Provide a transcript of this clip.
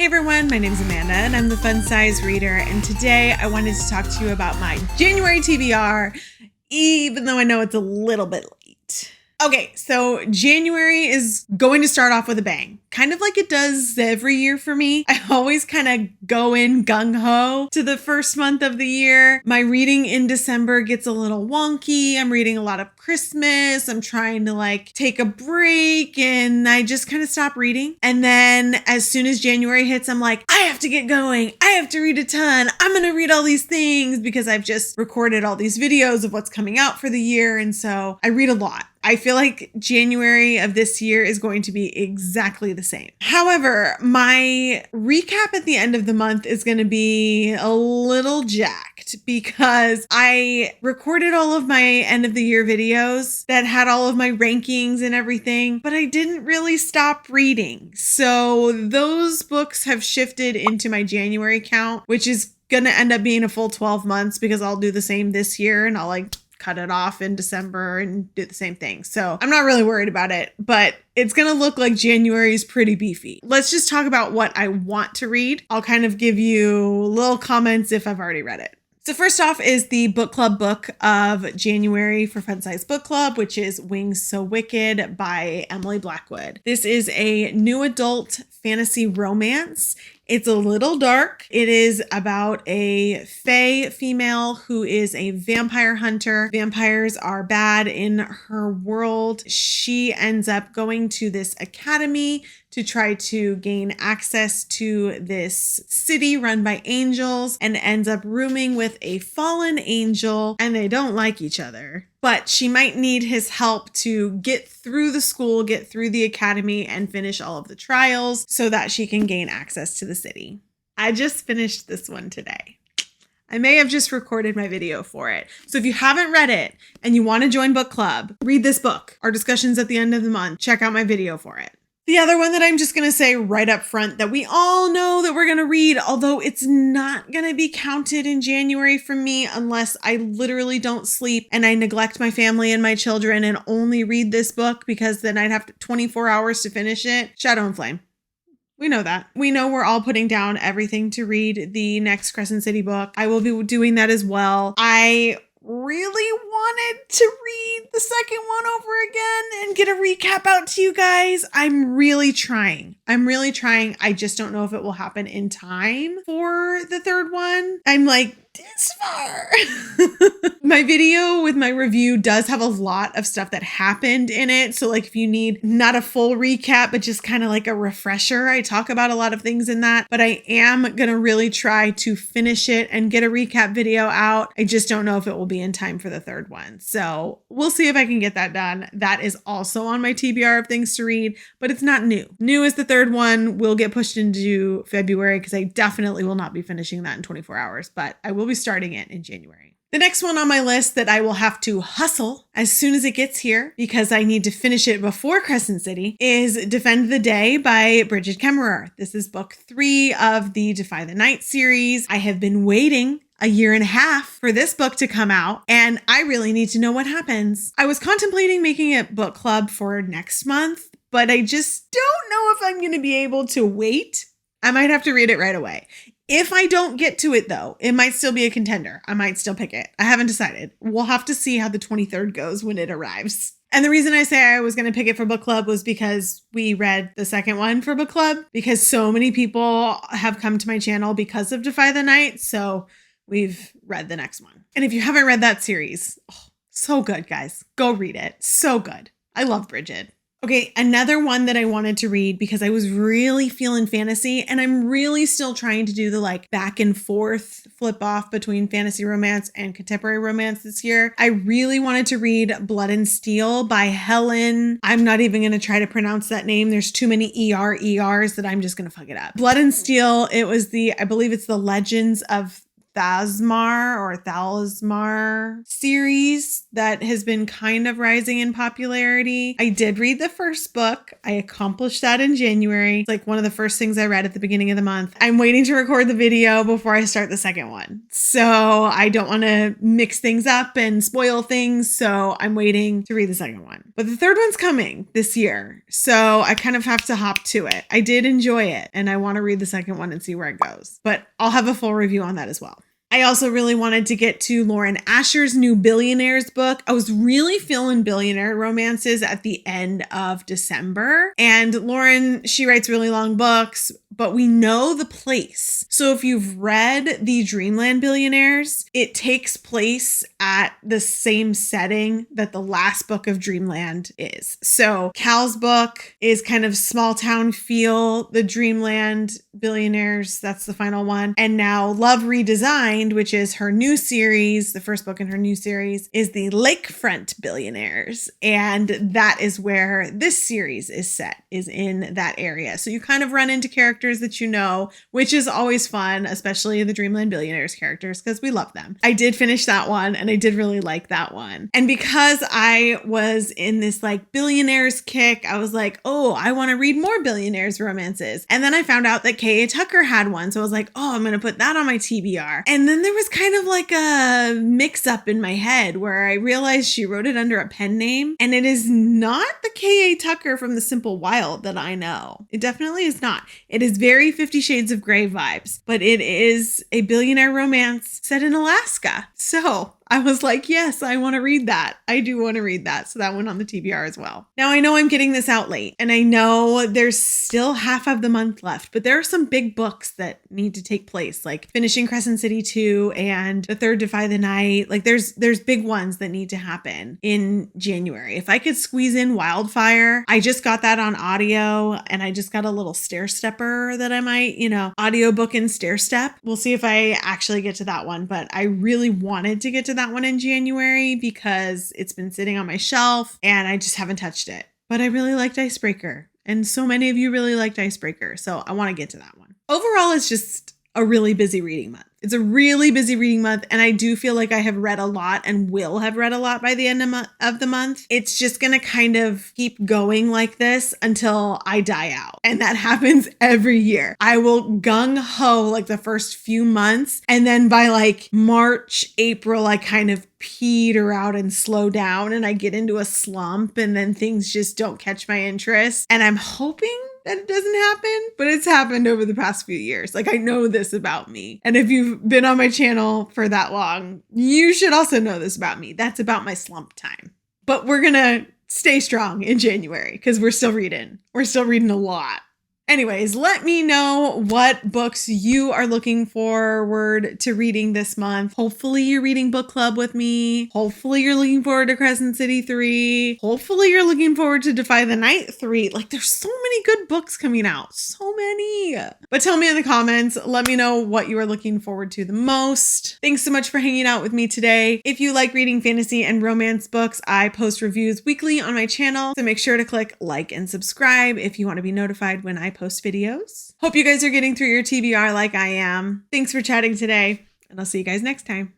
Hey everyone, my name is Amanda and I'm the Fun Size Reader, and today I wanted to talk to you about my January TBR, even though I know it's a little bit late. Okay, so January is going to start off with a bang, kind of like it does every year for me. I always kind of go in gung-ho to the first month of the year. My reading in December gets a little wonky. I'm reading a lot of Christmas. I'm trying to take a break and I just kind of stop reading. And then as soon as January hits, I'm like, I have to get going. I have to read a ton. I'm going to read all these things because I've just recorded all these videos of what's coming out for the year. And so I read a lot. I feel like January of this year is going to be exactly the same. However, my recap at the end of the month is going to be a little jacked because I recorded all of my end of the year videos that had all of my rankings and everything, but I didn't really stop reading. So those books have shifted into my January count, which is going to end up being a full 12 months because I'll do the same this year and I'll cut it off in December and do the same thing. So I'm not really worried about it, but it's going to look like January is pretty beefy. Let's just talk about what I want to read. I'll kind of give you little comments if I've already read it. So first off is the book club book of January for Fun Size Book Club, which is Wings So Wicked by Emily Blackwood. This is a new adult fantasy romance. It's a little dark. It is about a fae female who is a vampire hunter. Vampires are bad in her world. She ends up going to this academy to try to gain access to this city run by angels and ends up rooming with a fallen angel, and they don't like each other. But she might need his help to get through the school, get through the academy, and finish all of the trials so that she can gain access to the city. I just finished this one today. I may have just recorded my video for it. So if you haven't read it and you want to join book club, read this book. Our discussion's at the end of the month. Check out my video for it. The other one that I'm just going to say right up front that we all know that we're going to read, although it's not going to be counted in January for me unless I literally don't sleep and I neglect my family and my children and only read this book because then I'd have 24 hours to finish it. Shadow and Flame. We know that. We know we're all putting down everything to read the next Crescent City book. I will be doing that as well. I really wanted to read the second one over again and get a recap out to you guys. I'm really trying. I just don't know if it will happen in time for the third one. I'm this far. My video with my review does have a lot of stuff that happened in it. So if you need not a full recap, but just kind of a refresher, I talk about a lot of things in that, but I am going to really try to finish it and get a recap video out. I just don't know if it will be in time for the third one. So we'll see if I can get that done. That is also on my TBR of things to read, but it's not new. New is the third one. Will get pushed into February because I definitely will not be finishing that in 24 hours, but I will be starting it in January. The next one on my list that I will have to hustle as soon as it gets here because I need to finish it before Crescent City is Defend the Day by Bridget Kemmerer. This is book 3 of the Defy the Night series. I have been waiting a year and a half for this book to come out, and I really need to know what happens. I was contemplating making it book club for next month, but I just don't know if I'm going to be able to wait. I might have to read it right away. If I don't get to it though, it might still be a contender. I might still pick it. I haven't decided. We'll have to see how the 23rd goes when it arrives. And the reason I say I was going to pick it for book club was because we read the second one for book club because so many people have come to my channel because of Defy the Night. So we've read the next one. And if you haven't read that series, so good, guys. Go read it. So good. I love Bridget. Okay, another one that I wanted to read because I was really feeling fantasy and I'm really still trying to do the back and forth flip off between fantasy romance and contemporary romance this year. I really wanted to read Blood and Steel by Helen. I'm not even going to try to pronounce that name. There's too many ERs that I'm just going to fuck it up. Blood and Steel, it was I believe it's the Legends of Thalsmar series that has been kind of rising in popularity. I did read the first book. I accomplished that in January. It's like one of the first things I read at the beginning of the month. I'm waiting to record the video before I start the second one. So I don't want to mix things up and spoil things. So I'm waiting to read the second one. But the third one's coming this year. So I kind of have to hop to it. I did enjoy it and I want to read the second one and see where it goes. But I'll have a full review on that as well. I also really wanted to get to Lauren Asher's new Billionaires book. I was really feeling billionaire romances at the end of December. And Lauren, she writes really long books, but we know the place. So if you've read the Dreamland Billionaires, it takes place at the same setting that the last book of Dreamland is. So Cal's book is kind of small town feel. The Dreamland Billionaires, that's the final one. And now Love Redesigned, which is her new series, the first book in her new series, is the Lakefront Billionaires. And that is where this series is set, is in that area. So you kind of run into characters that you know, which is always fun, especially the Dreamland Billionaires characters, because we love them. I did finish that one and I did really like that one. And because I was in this like billionaires kick, I was like, oh, I want to read more billionaires romances. And then I found out that K.A. Tucker had one. So I was like, oh, I'm going to put that on my TBR. And then there was kind of like a mix up in my head where I realized she wrote it under a pen name and it is not the K.A. Tucker from The Simple Wild that I know. It definitely is not. It is very 50 Shades of Grey vibes, but it is a billionaire romance set in Alaska. So I was like, yes, I want to read that. I do want to read that. So that went on the TBR as well. Now I know I'm getting this out late and I know there's still half of the month left, but there are some big books that need to take place, like finishing Crescent City 2 and The Third Defy the Night. Like there's big ones that need to happen in January. If I could squeeze in Wildfire, I just got that on audio and I just got a little stair stepper that I might, audiobook in stair step. We'll see if I actually get to that one, but I really wanted to get to that one in January because it's been sitting on my shelf and I just haven't touched it. But I really liked Icebreaker and so many of you really liked Icebreaker. So I want to get to that one. Overall, it's just a really busy reading month. It's a really busy reading month, and I do feel like I have read a lot and will have read a lot by the end of the month. It's just going to kind of keep going like this until I die out. And that happens every year. I will gung-ho like the first few months, and then by like March, April, I kind of peter out and slow down, and I get into a slump, and then things just don't catch my interest. And I'm hoping that it doesn't happen, but it's happened over the past few years. Like I know this about me. And if you've been on my channel for that long, you should also know this about me. That's about my slump time. But we're going to stay strong in January because we're still reading. We're still reading a lot. Anyways, let me know what books you are looking forward to reading this month. Hopefully you're reading book club with me. Hopefully you're looking forward to Crescent City 3. Hopefully you're looking forward to Defy the Night 3. Like there's so many good books coming out. So many. But tell me in the comments, let me know what you are looking forward to the most. Thanks so much for hanging out with me today. If you like reading fantasy and romance books, I post reviews weekly on my channel. So make sure to click like and subscribe if you want to be notified when I post videos. Hope you guys are getting through your TBR like I am. Thanks for chatting today, and I'll see you guys next time.